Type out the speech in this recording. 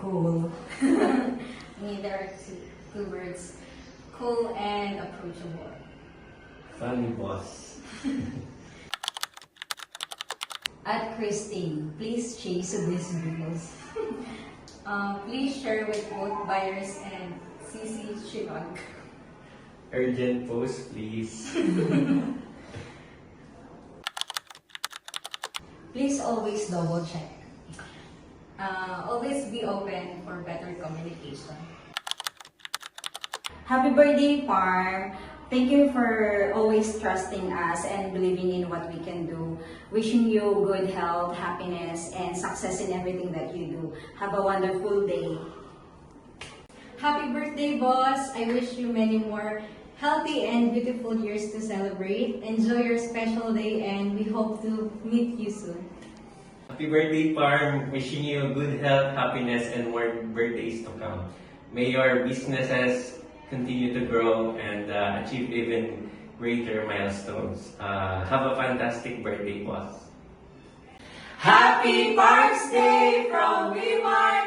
Cool. Neither are two words. Cool and approachable. Funny boss. At Christine, please chase these bills. Please share with both buyers and CC Chirag. Urgent post, please. Please always double check. Always be open for better communication. Happy birthday, Par! Thank you for always trusting us and believing in what we can do. Wishing you good health, happiness, and success in everything that you do. Have a wonderful day. Happy birthday, boss! I wish you many more healthy and beautiful years to celebrate. Enjoy your special day and we hope to meet you soon. Happy birthday, Parm. Wishing you good health, happiness, and more birthdays to come. May your businesses continue to grow and achieve even greater milestones. Have a fantastic birthday, boss. Happy Parks Day from Wimar